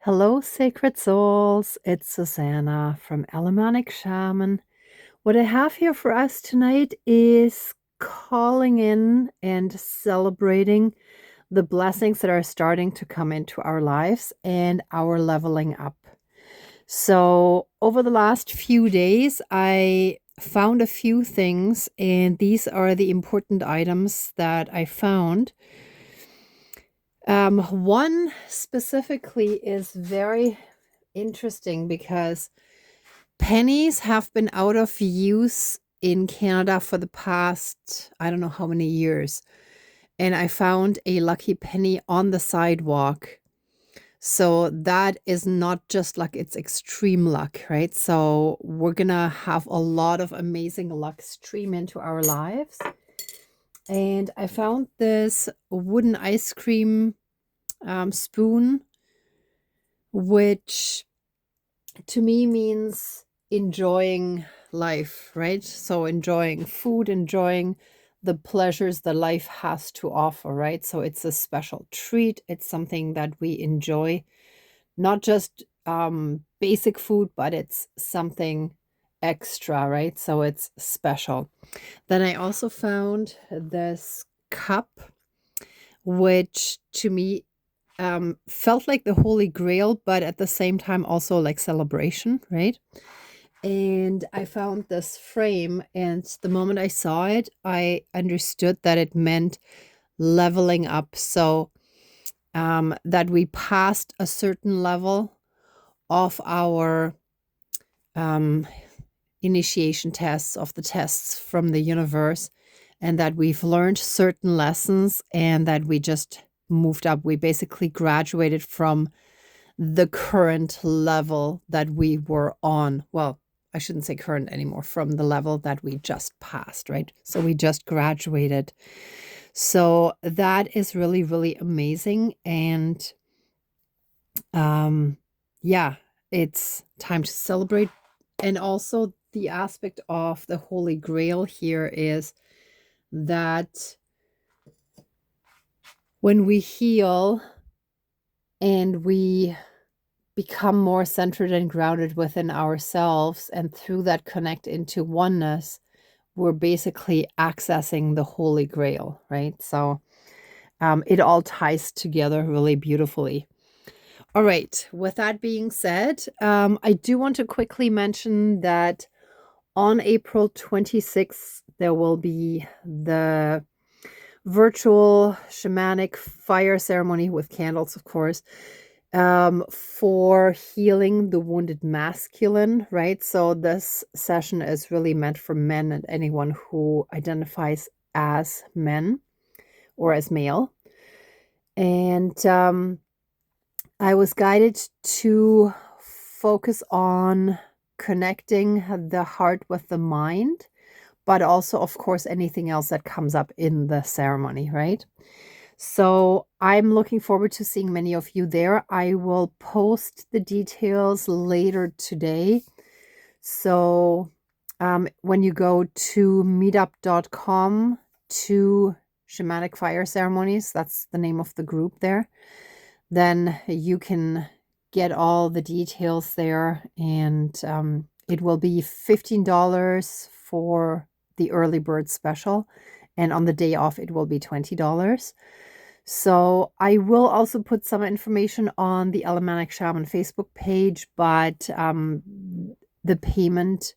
Hello, sacred souls. It's Susanna from Shamanic Shaman. What I have here for us tonight is calling in and celebrating the blessings that are starting to come into our lives and our leveling up. So, over the last few days, I found a few things, and these are the important items that I found. One specifically is very interesting because pennies have been out of use in Canada for the past, I don't know how many years. And I found a lucky penny on the sidewalk. So that is not just luck, it's extreme luck, right? So we're going to have a lot of amazing luck stream into our lives. And I found this wooden ice cream spoon, which to me means enjoying life, right? So enjoying food, enjoying the pleasures that life has to offer, right? So it's a special treat. It's something that we enjoy, not just basic food, but it's something extra, right? So it's special. Then I also found this cup, which to me felt like the Holy Grail, but at the same time also like celebration, right? And I found this frame, and the moment I saw it, I understood that it meant leveling up. So that we passed a certain level of our initiation tests, of the tests from the universe, and that we've learned certain lessons and that we just moved up. We basically graduated from the current level that we were on. Well, I shouldn't say current anymore, from the level that we just passed, right? So we just graduated. So that is really, really amazing. And yeah, it's time to celebrate. And also the aspect of the Holy Grail here is that when we heal and we become more centered and grounded within ourselves, and through that connect into oneness, we're basically accessing the Holy Grail, right? So it all ties together really beautifully. All right, with that being said, I do want to quickly mention that on April 26th, there will be the virtual shamanic fire ceremony with candles, of course, for healing the wounded masculine, right? So this session is really meant for men and anyone who identifies as men or as male. And I was guided to focus on connecting the heart with the mind, but also, of course, anything else that comes up in the ceremony, right? So I'm looking forward to seeing many of you there. I will post the details later today. So when you go to meetup.com to Shamanic Fire Ceremonies, that's the name of the group there, then you can get all the details there. And it will be $15 for the early bird special. And on the day off, it will be $20. So I will also put some information on the Shamanic Shaman Facebook page, but the payment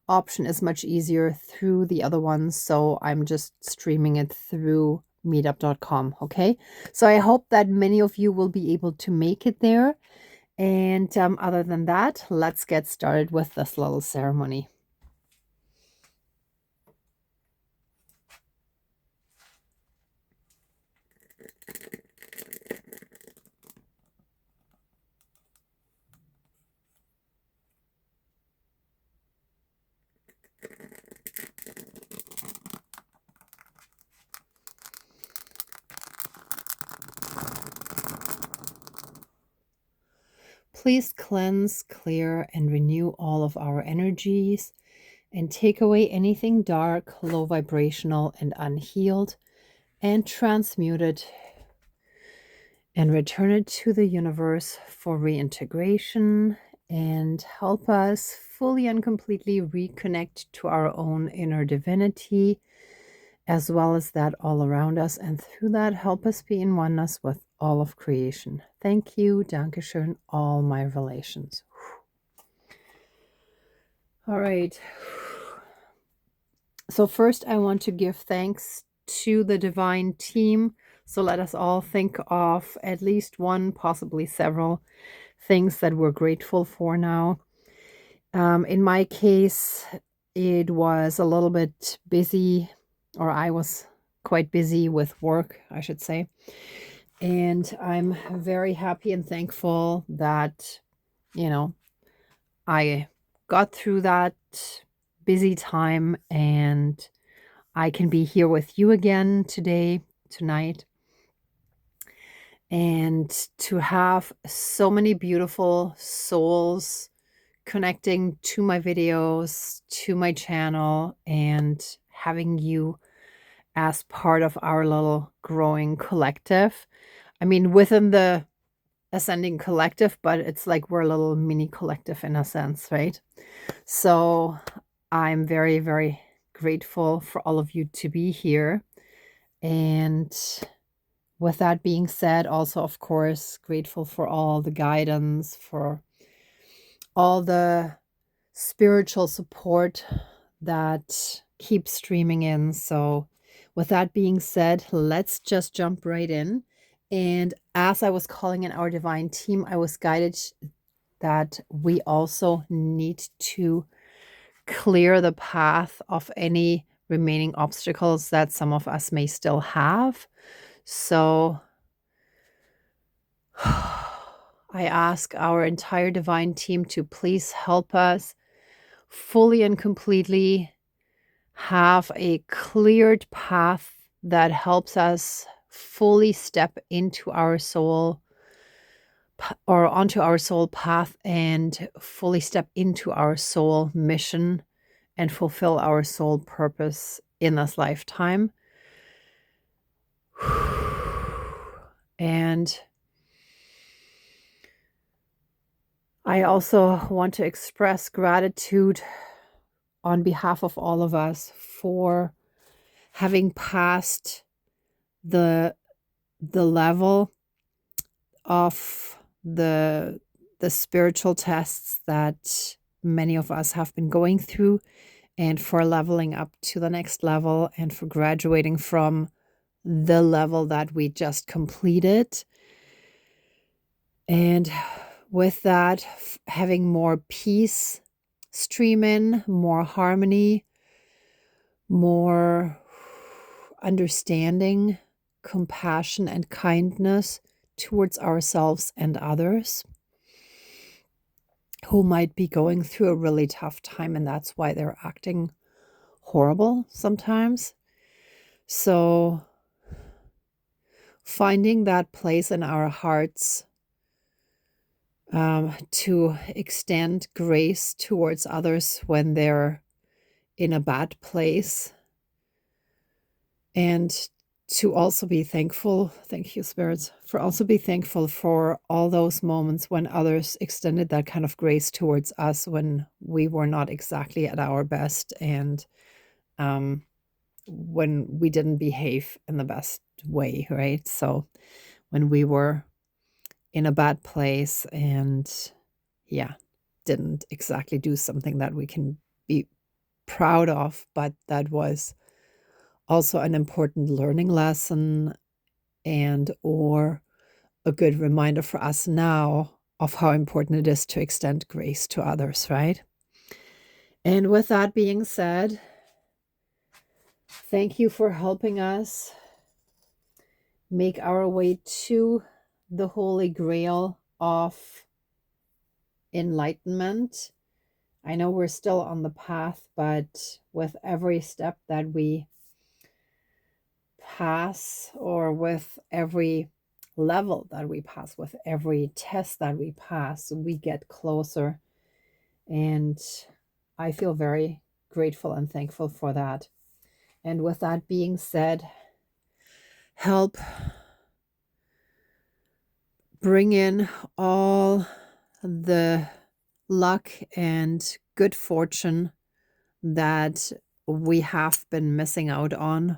option is much easier through the other ones. So I'm just streaming it through meetup.com. Okay. So I hope that many of you will be able to make it there. And other than that, let's get started with this little ceremony. Please cleanse, clear, and renew all of our energies and take away anything dark, low vibrational, and unhealed, and transmute it and return it to the universe for reintegration and help us fully and completely reconnect to our own inner divinity, as well as that all around us. And through that, help us be in oneness with all of creation. Thank you, Dankeschön, all my relations. All right. So first, I want to give thanks to the divine team. So let us all think of at least one, possibly several things that we're grateful for now. In my case, it was a little bit busy, or I was quite busy with work, I should say. And I'm very happy and thankful that, I got through that busy time and I can be here with you again tonight, and to have so many beautiful souls connecting to my videos, to my channel, and having you as part of our little growing collective. I mean, within the Ascending Collective, but it's like we're a little mini collective in a sense, right? So I'm very, very grateful for all of you to be here. And with that being said, also, of course, grateful for all the guidance, for all the spiritual support that keeps streaming in. So with that being said, let's just jump right in. And as I was calling in our divine team, I was guided that we also need to clear the path of any remaining obstacles that some of us may still have. So I ask our entire divine team to please help us fully and completely have a cleared path that helps us fully step into our soul or onto our soul path and fully step into our soul mission and fulfill our soul purpose in this lifetime. And I also want to express gratitude on behalf of all of us for having passed the level of the spiritual tests that many of us have been going through, and for leveling up to the next level, and for graduating from the level that we just completed. And with that, having more peace stream in, more harmony, more understanding, compassion, and kindness towards ourselves and others who might be going through a really tough time, and that's why they're acting horrible sometimes. So finding that place in our hearts to extend grace towards others when they're in a bad place, and to also be thankful, thank you, spirits, for also be thankful for all those moments when others extended that kind of grace towards us when we were not exactly at our best, and when we didn't behave in the best way, right? So when we were in a bad place and didn't exactly do something that we can be proud of, but that was also an important learning lesson and or a good reminder for us now of how important it is to extend grace to others, right? And with that being said, thank you for helping us make our way to the Holy Grail of enlightenment. I know we're still on the path, but with every step that we pass, or with every level that we pass, with every test that we pass, we get closer. And I feel very grateful and thankful for that. And with that being said, help bring in all the luck and good fortune that we have been missing out on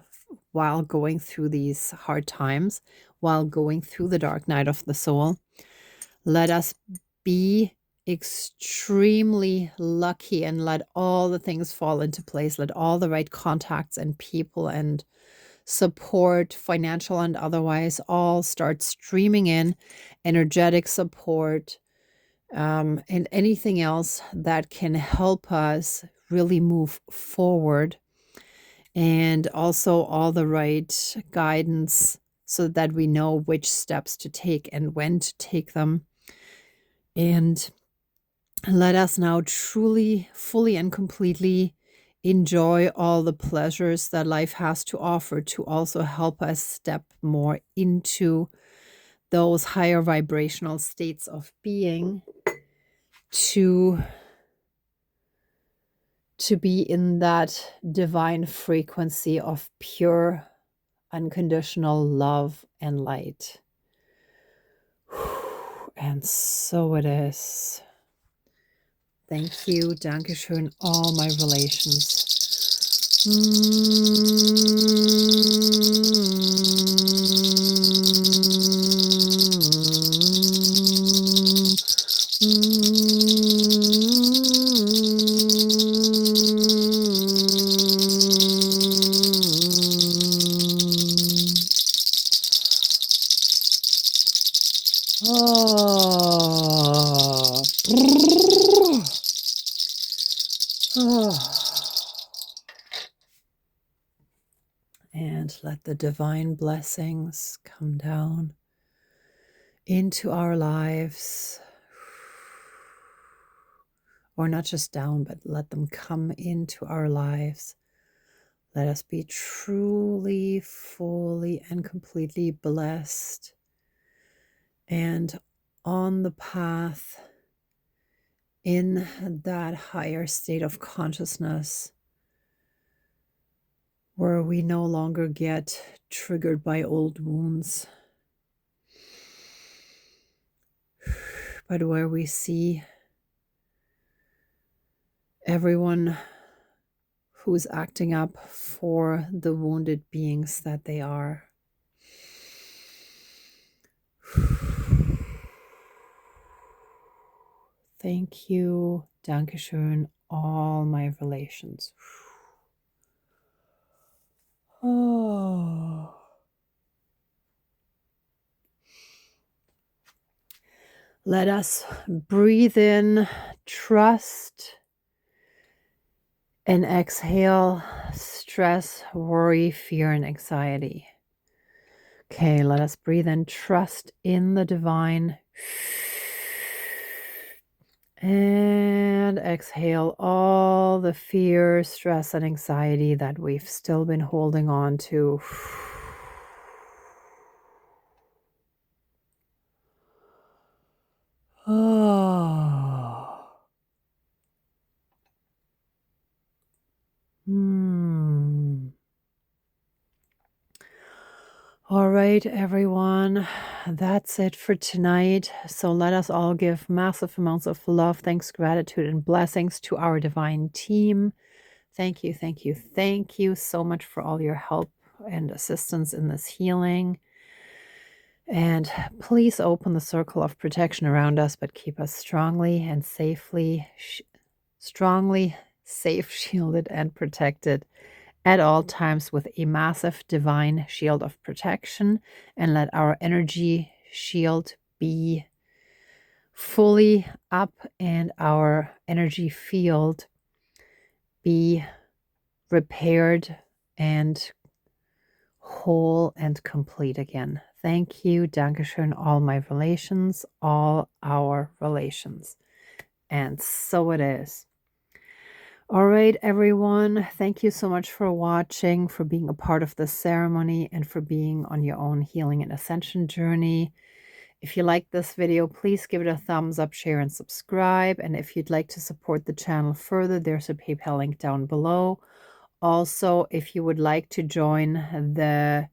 while going through these hard times, while going through the dark night of the soul. Let us be extremely lucky and let all the things fall into place. Let all the right contacts and people and support, financial and otherwise, all start streaming in, energetic support, and anything else that can help us really move forward. And also all the right guidance so that we know which steps to take and when to take them. And let us now truly, fully, and completely enjoy all the pleasures that life has to offer to also help us step more into those higher vibrational states of being, to be in that divine frequency of pure, unconditional love and light. And so it is. Thank you. Dankeschön, all my relations. And let the divine blessings come down into our lives. Or not just down, but let them come into our lives. Let us be truly, fully, and completely blessed and on the path in that higher state of consciousness where we no longer get triggered by old wounds, but where we see everyone who's acting up for the wounded beings that they are. Thank you. Dankeschön, all my relations. Oh. Let us breathe in trust and exhale stress, worry, fear, and anxiety. Okay, let us breathe in trust in the divine. And exhale all the fear, stress, and anxiety that we've still been holding on to. Oh. All right, everyone, that's it for tonight. So let us all give massive amounts of love, thanks, gratitude, and blessings to our divine team. Thank you, thank you, thank you so much for all your help and assistance in this healing. And please open the circle of protection around us, but keep us strongly, safe, shielded, and protected at all times with a massive divine shield of protection, and let our energy shield be fully up and our energy field be repaired and whole and complete again. Thank you. Dankeschön, all my relations, all our relations. And so it is. All right, everyone. Thank you so much for watching, for being a part of this ceremony, and for being on your own healing and ascension journey. If you like this video, please give it a thumbs up, share, and subscribe. And if you'd like to support the channel further, there's a PayPal link down below. Also, if you would like to join the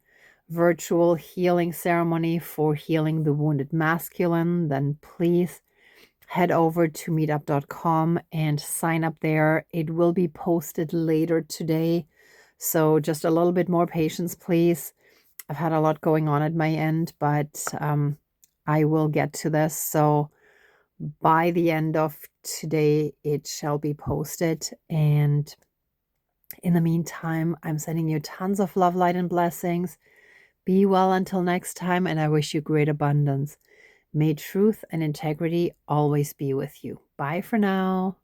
virtual healing ceremony for healing the wounded masculine, then please head over to meetup.com and sign up there. It will be posted later today. So just a little bit more patience, please. I've had a lot going on at my end, but I will get to this. So by the end of today, it shall be posted. And in the meantime, I'm sending you tons of love, light, and blessings. Be well until next time, and I wish you great abundance. May truth and integrity always be with you. Bye for now.